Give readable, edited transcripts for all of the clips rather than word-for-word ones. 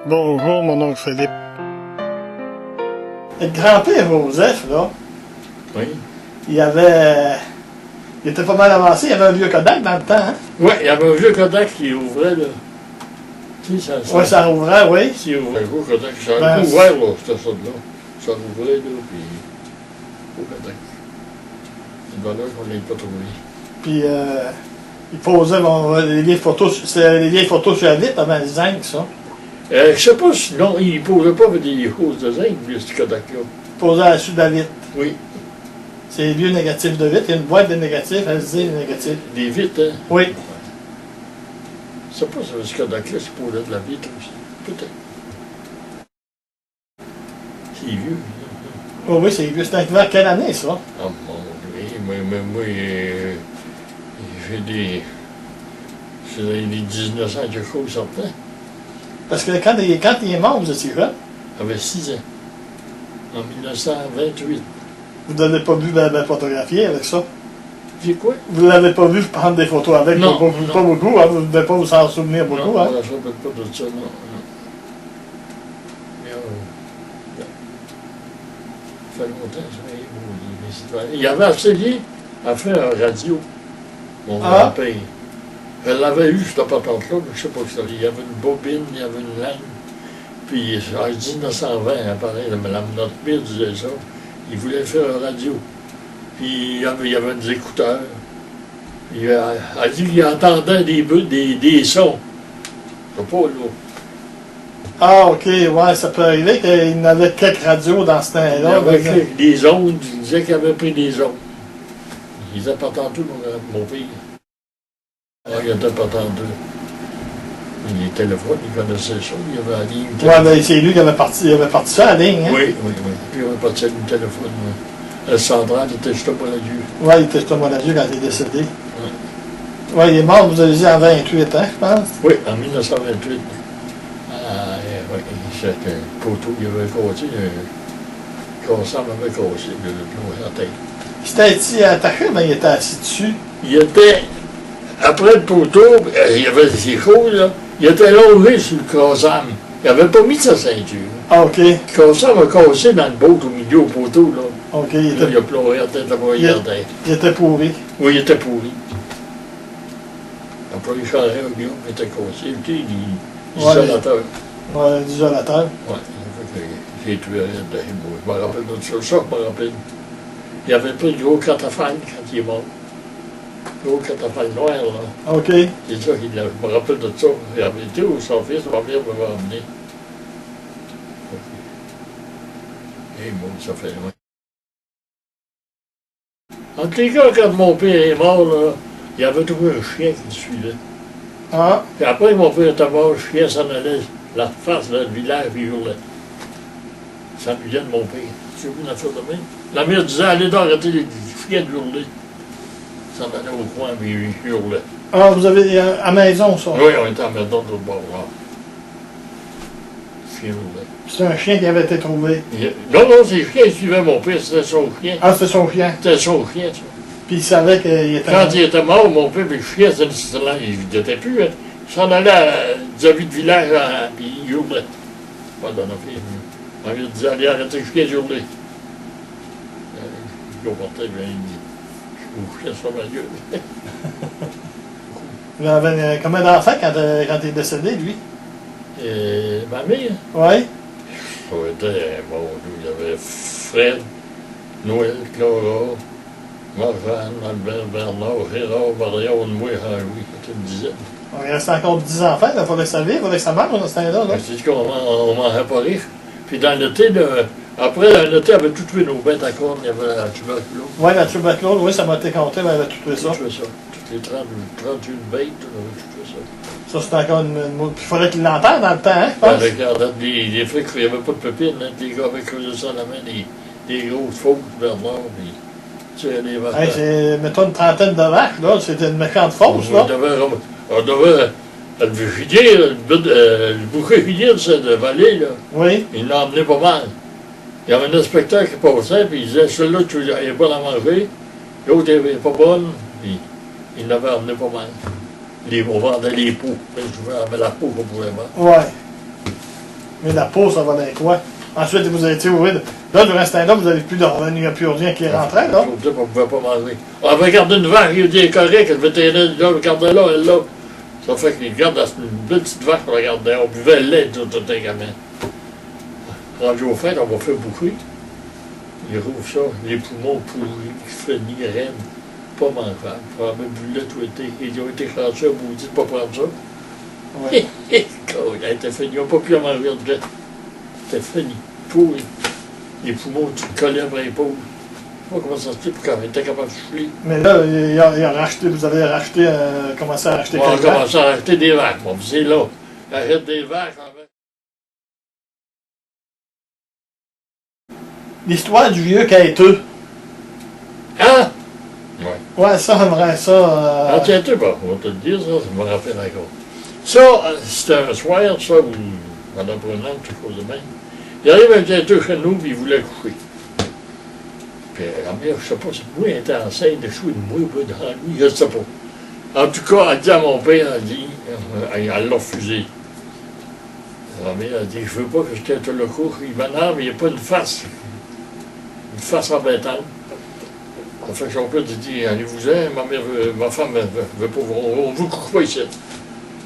Bonjour, mon oncle Philippe. Le grand-père Joseph, là, Oui. il était pas mal avancé, il y avait un vieux Kodak dans le temps, hein? Oui, il y avait un vieux Kodak qui ouvrait, là. Tu sais, Oui, ça rouvrait, oui. Si ouvrait un gros Kodak, ça Ben, a ouvert, là, cette sorte-là. Ça rouvrait, là, puis. Gros Kodak. Une valeur qu'on n'avait pas trouvée. Puis, il posait les vieilles photos, c'était les vieilles photos sur la vitre avant le zinc, ça. Je sais pas si, non, il ne posait pas avec des hausses de zinc, lui, ce Kodak-là. Il posait à la suite de la vitre. Oui. C'est les vieux négatifs de vitre, il y a une boîte de négatifs, elle se dit négatifs. Des vitres, hein? Oui. Je sais pas si ce Kodak-là, c'est posait de la vitre aussi. Peut-être. C'est vieux. Oh, oui, c'est vieux. C'était arrivé à quelle année, ça? Ah, mon Dieu, moi, j'ai des. C'est les 1900 quelque chose, certain. Parce que quand il est mort, vous étiez jeune. J'avais 6 ans. En 1928. Vous ne l'avez pas vu photographier avec ça. J'ai quoi? Vous ne l'avez pas vu prendre des photos avec, Non, pas non. beaucoup, hein? Vous ne devez pas vous en souvenir beaucoup, Non, hein? je ne me rappelle pas de ça, non. Mais, ça fait longtemps, ça. Il y avait essayé à faire un radio, mon grand-père. Je l'avais eu, cette patente-là, mais je ne sais pas ce que c'était. Il y avait une bobine, il y avait une langue. Puis en 1920, pareil, notre père disait ça. Il voulait faire un radio. Puis il y avait des écouteurs. Il a dit qu'il entendait des sons. Je sais pas, là. Ah, OK, ouais, ça peut arriver qu'il y en avait quelques radios dans ce Il y temps-là. avait des ondes, il disait qu'il avait pris des ondes. Il disait pas tantôt, mon père. Ah, il était pas tantôt. Les téléphones, il connaissait ça, il y avait la ligne. Ouais, ben c'est lui qui avait parti ça à la ligne, hein? Oui. Puis il avait parti à une téléphone. Le central était juste pas là-dessus. Ouais, il était justement là-dessus quand il est décédé. Ouais, il est mort, vous avez dit, en 28 ans, je pense. Oui, en 1928. Oui, c'est un poteau, il avait cassé, Cassam avait cassé le plomb à la tête. Il était ici attaché, mais il était assis dessus. Il était, après le poteau, il y avait ses choses, là, il était longé sur le Cassam. Il n'avait pas mis sa ceinture. Ah, OK. Le Cassam a cassé dans le bout au milieu au poteau, là. OK, Là, il a pleuré la tête, là-bas, il regardait. il était pourri. Oui, il était pourri. Après, il changeait un gars, il était cassé, puis l'isolateur. Ouais, l'isolateur. Oui, j'ai tué rien de moi. Je me rappelle de ça, je me rappelle. Il avait pris le gros catafalque quand il est mort. Le gros catafalque noir, là. OK. C'est ça qu'il a. Je me rappelle de ça. Il avait été où son fils, ma mère m'avait emmené. Et moi, ça fait loin. Entre les gars, quand mon père est mort, là, il avait trouvé un chien qui le suivait. Ah, Puis après, mon père était mort, le chien s'en allait la face dans le village, il hurlait. Ça me vient de mon père. Tu as vu une affaire de même? La mère disait, allez d'arrêter les chiens de hurler. Ça s'en allait au coin, puis il hurlait. ah, vous avez à la maison, ça. Oui, on était à la maison de l'autre bord, là. Le chien hurlait. C'est un chien qui avait été trouvé. Non, c'est le chien qui suivait mon père, c'était son chien. Ah, c'était son chien. C'était son chien, ça. Puis il savait qu'il était Quand il était mort, mon père, puis le chien, il n'était plus. Hein. Il s'en allait vis-à-vis du village, hein, puis il hurlait. Pas dans la fille. On lui disait, allez, arrêtez le chien de hurler. Il comportait, bien, il dit, au chien sur ma gueule. Il avait combien d'enfants quand il est décédé, lui? Et ma mère, Oui. ça était, bon, il y avait Fred, Noël, Clara, Marjane, Albert, Bernard, Gérard, Marion, moi, Henri, c'était une dizaine. Il restait encore 10 enfants, il fallait que ça vive, il fallait que ça mange dans ce temps-là. Là. C'est qu'on ne mangeait pas riche. Puis dans l'été, après l'été, on avait tout tué nos bêtes à cornes, il y avait la tuberculose. Oui, la tuberculose, oui, ça m'a été compté, mais elle a tout fait ça. Tout tué ça. Toutes les 38 bêtes, on avait tout tué ça. Ça, c'était encore une. Puis il fallait qu'il l'entende dans le temps, hein, je Ben, pense. regarde, les flics, il n'y avait pas de pépines, hein, les gars avaient creusé ça à la main, des grosses fautes, Bernard, puis tu sais, les vaches. Hey, c'est, mettons, une trentaine de vaches, là. C'était une méchante fausse, là. On devait le vigier, le bouquet vigier de vallée, là. Oui. Il l'a emmené pas mal. Il y avait un inspecteur qui passait, puis il disait, celle-là, tu n'avais pas la manger. L'autre, elle n'est pas bonne. Puis il l'avait emmené pas mal. On vendait les peaux. Mais je vendais la peau qu'on pouvait vendre. Ouais. Mais la peau, ça va dans quoi? Ensuite, vous avez été ouvert. Là, durant ce temps-là, vous n'avez plus de revenus, il n'y a plus rien qui rentrait, là. On ne pouvait pas manger. On avait gardé une vache, il dit, elle est correcte, le vétérinaire, là, regardez là, elle là. Ça fait qu'il garde une belle petite vache qu'on regardait. On buvait le lait, tout les gamins. Rendu au fait, on va faire bouffer. Il rouvre ça, les poumons pourris, fenus, raides, pas mangeables. On avait bu le lait tout été. Ils ont été chanceux, on vous dit de ne pas prendre ça. Ouais. Elle était finie, on n'a pas pu en manger de lait. C'était fini, pourri. Les poumons, tu te collais après les pauvres. Je ne sais pas comment ça se fait, quand il était capable de souffler. Mais là, il a racheté, vous avez racheté, commencé à racheter On a quelle vache? commencé à acheter des vaches. On faisait là. On achète des vaches. L'histoire du vieux quêteux. Hein? Oui. Ouais, ça, j'aimerais ça. Ah, tiens, tu bon, on va te le dire, ça me rappelle encore. Ça, c'était un soir, ça, où, pendant Brunel, quelque chose de même. Il arrive un quêteux chez nous, puis il voulait coucher. Puis la mère, je ne sais pas si moi, elle était enceinte de chou de moi ou pas dans lui, je ne sais pas. En tout cas, elle dit à mon père, elle l'a refusé. La mère a dit, je ne veux pas que je te le couche. Il m'énerve, mais il n'y a pas une face embêtante. Ça fait que son père dit, allez-vous-en, ma femme veut pas, on vous couche pas ici.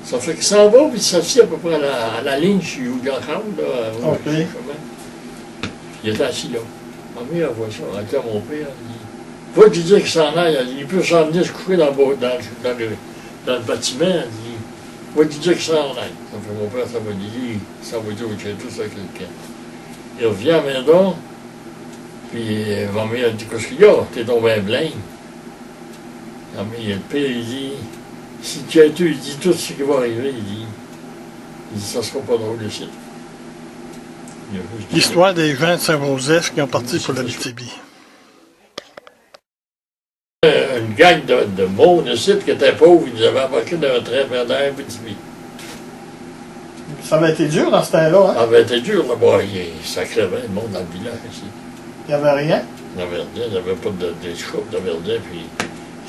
Ça fait qu'il s'en va, puis il s'assied à peu près à la ligne chez Yogan Hound, là. OK. Il était assis là. Ma mère voit ça, elle dit à mon père, elle dit, va lui dire qu'il s'en aille, elle dit, il peut s'en venir se coucher dans le bâtiment, elle dit, va lui dire qu'il s'en aille. Ça fait mon père, ça va dire au château, ça quelqu'un. Il revient à la maison, puis ma mère dit, qu'est-ce qu'il y a? T'es tombé blême. Mais le père, il dit, si tu as tout, il dit tout ce qui va arriver, il dit, ça sera pas drôle ici. L'histoire des gens de Saint-Joseph qui ont parti pour l'Abitibi. Une gang de monde ici qui étaient pauvres, ils nous avaient embarqué dans un train pendant un petit peu. Ça avait été dur dans ce temps-là, hein? Ça avait été dur là-bas, ça crevait le monde dans le village ici. Il n'y avait rien. Il n'y avait rien, il n'y avait pas de chocs, il n'y avait rien, puis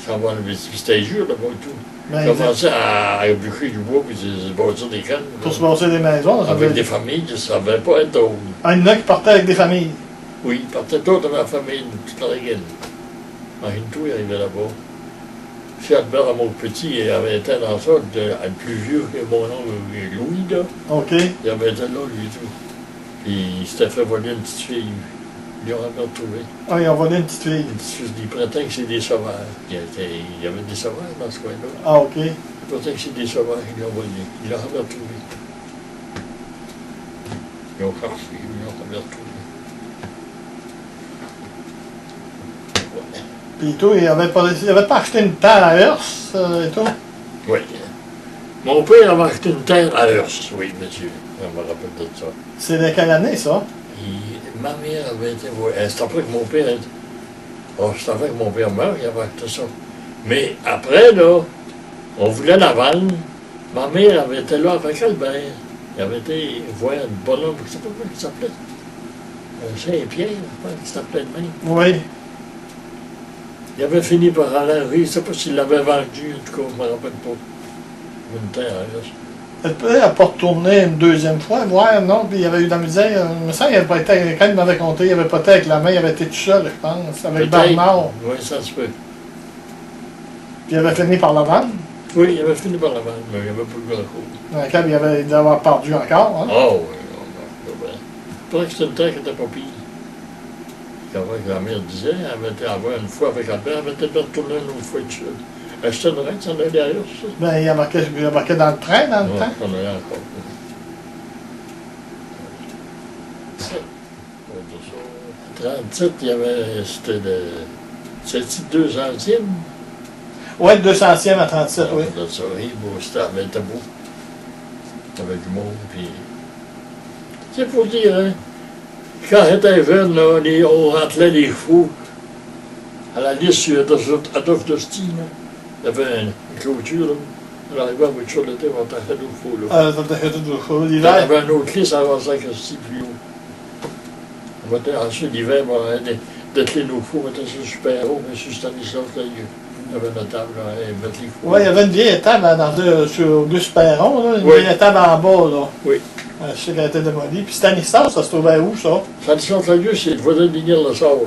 ça va, c'était dur là-bas et tout. Ben, Ils commençaient à ébûcher du bois, puis se bâtir des cannes. pour se passer des maisons. Avec des familles, ça ne devait pas être drôle. Ah, il y en a qui partaient avec des familles. Oui, ils partaient tous avec la famille, toute la régaine. En Hintou, il arrivait là-bas. Puis Albert, à mon petit, il avait été dans ça, le plus vieux que mon oncle Louis, là. OK. Il avait été là, lui, et tout. Puis il s'était fait voler une petite fille. Ils l'ont jamais retrouvé. Ah, ils ont volé une petite fille. Une petite fille, il prétend que c'est des sauvages. Il y avait des sauvages dans ce coin-là. Ah, OK. Il prétend que c'est des sauvages, ils l'ont volé. Ils l'ont jamais retrouvé. Ils ont cherché, ils l'ont jamais retrouvé. Puis tout, il avait pas acheté une terre à Hearst et tout? Oui. Mon père avait acheté une terre à Hearst, oui, monsieur. Je me rappelle de ça. C'est de quelle année, ça? Ma mère avait été... C'est après que mon père... c'est après que mon père meurt, il avait acheté ça. Mais après, là, on voulait la vendre. Ma mère avait été là avec Albert. Il avait été voir un bonhomme, je ne sais pas comment il s'appelait. Saint-Pierre, je pense qu'il s'appelait de même. Oui. Il avait fini par aller à la rue, je ne sais pas s'il l'avait vendu, en tout cas, je ne me rappelle pas. Une terre à Hearst. Elle n'a pas retourné une deuxième fois, voir, non? Puis il y avait eu de la misère. Il me semble qu'il n'avait pas été, quand il m'avait compté, il n'avait pas été avec la main, il avait été tout seul, je pense, avec Bernard. Oui, ça se peut. Puis il avait fini par la vendre. Oui, il avait fini par la vendre, mais il n'y avait pas grand-chose. Dans lequel il devait avoir perdu encore, hein? Ah oui, non, bien. Je crois que c'était une terre qui n'était pas pire. Quand la mère disait, elle avait été avoir une fois avec Albert, elle avait été retourner une autre fois tout seul. Acheter une reine, ça en allait ailleurs, ça. Ben, il embarquait dans le train, dans le temps. On allait encore. En 37, il y avait, c'était le 200e. Oui, le 200e à 37, oui. Ça, oui, bon, c'était beau. Il y avait du monde, puis... C'est pour dire, hein. Quand j'étais jeune, là, on rentrait les fous à la liste sur Adolphe Dostie, là. Il y avait une clôture, là. On arrivait à la voiture l'été, on rentrait nos fous, là. Ça t'a fait tout le fou. Il y L'hiver. avait un autre liste avant ça que c'était plus haut. On mettait ensuite l'hiver, d'être les nos fous, on mettait sur le super-héros, mais sur Stanislas, là, il y avait une table, là, et mettre les fous. Oui, il y avait une vieille table sur Auguste Perron, là, une Oui. vieille table en bas, là. Oui. Je sais qu'elle a été démolie. Puis Stanislas, ça se trouvait où, ça? Stanislas-Lagueux, c'est le voisin d'Ignal-le-Sort.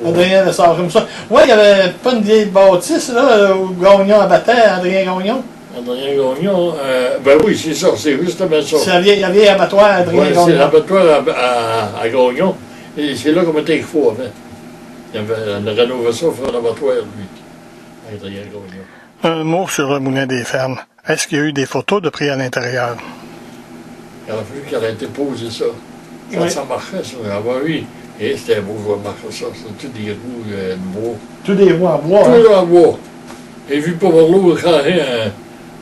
Adrien Lessard, comme ça. Ouais, il n'y avait pas une vieille bâtisse, là, où Gagnon abattait, Adrien Gagnon. Adrien Gagnon, ben oui, c'est ça, c'est justement ça. C'est la vieille abattoir Adrien Ouais, Gagnon. c'est l'abattoir à Gagnon. Et c'est là qu'on mettait les faux avant. Il avait rénové ça, pour un abattoir, lui, Adrien Gagnon. Un mot sur le moulin des fermes. Est-ce qu'il y a eu des photos de pris à l'intérieur? Il aurait fallu qu'elle ait été posée ça. Quand Oui. ça marchait, ça. Ah ben oui. Et c'était beau, je marcher ça. C'était tous des roues de bois. Tous des roues en bois. Tout en bois. Et vu pour l'eau, quand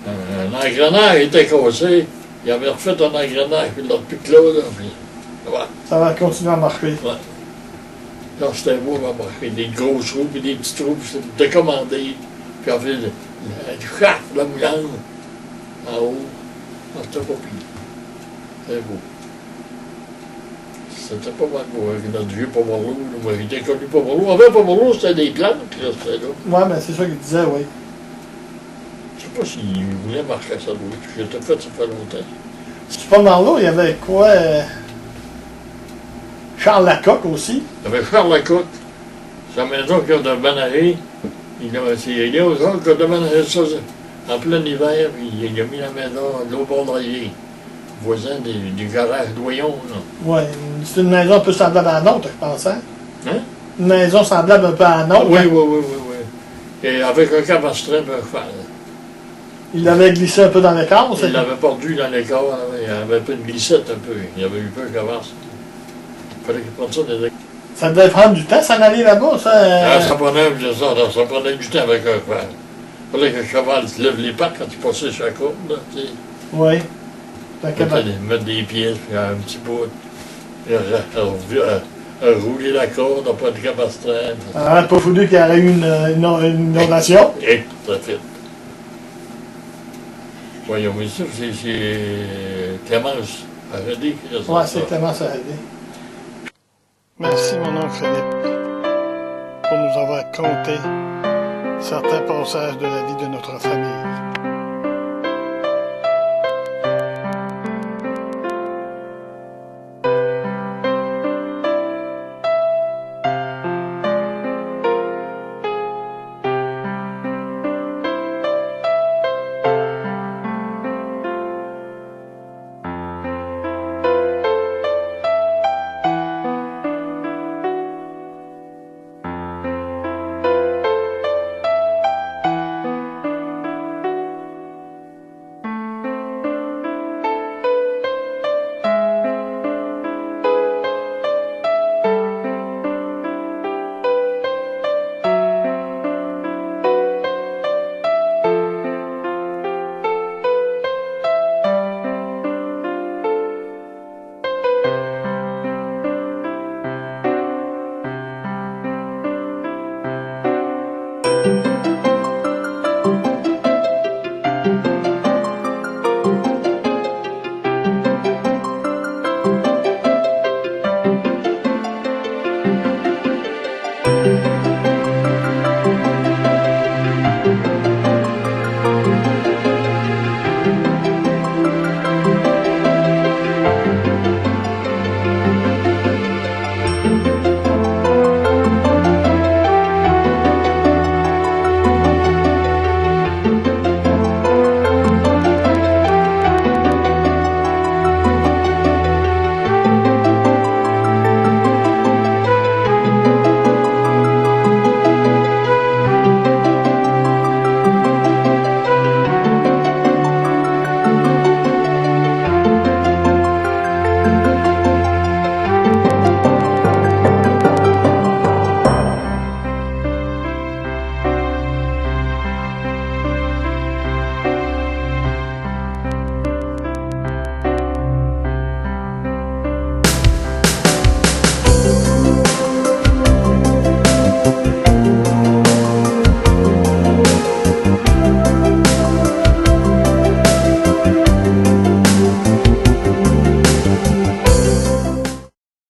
un engrenage était cassé, il avait refait un engrenage, puis il l'a repiqué là, puis voilà. Ça va continuer à marcher. Ouais. Quand c'était beau, on va marcher des grosses roues, puis des petites roues, puis c'était décommandé. Puis on fait le chaf, la moulante, en haut. Ah, c'était pas pire. C'était beau. C'était pas mal beau, avec notre vieux Pomerleau. Moi, j'étais connu Pomerleau. Avant Pomerleau, c'était des plantes, là, c'était là. Ouais, mais c'est ça qu'il disait, oui. Je sais pas s'il voulait marquer ça, lui. J'étais fait, ça fait longtemps. C'est pas mal là, il y avait quoi? Charles Lacocque aussi. Il y avait Charles Lacocque. C'est la maison qui a déménagé. C'est Léo Jean qui a déménagé ça en plein hiver, puis il a mis la maison au bord de la rivière. Voisin du garage Doyon, là. Oui, c'est une maison un peu semblable à la nôtre, je pense, hein? Hein? Une maison semblable un peu à la nôtre. Oui, hein? oui, oui, oui, oui. Et avec un cabastrin, un cheval. Il l'avait glissé un peu dans le cadre, Il l'avait perdu dans l'écart, il avait pas une glissette un peu. Il avait eu peur qu'il avance. Il fallait qu'il prenne ça des... Ça devait prendre du temps, s'en aller là-bas, ça. Ah, ça prenait du temps avec un cheval. Il fallait que le cheval se lève les pattes quand il passait sur la corde, là, tu sais. Oui. Donc, Mettre des pièces, puis un petit bout. Rouler la corde, pas de cabastrin. ah, pas foutu qu'il y aurait eu une inondation. Et, très fait. Voyons, mais ça, c'est Clémence Paradis qui a ça. Oui, c'est tellement ça a aidé. Merci, mon oncle Philippe, pour nous avoir conté certains passages de la vie de notre famille.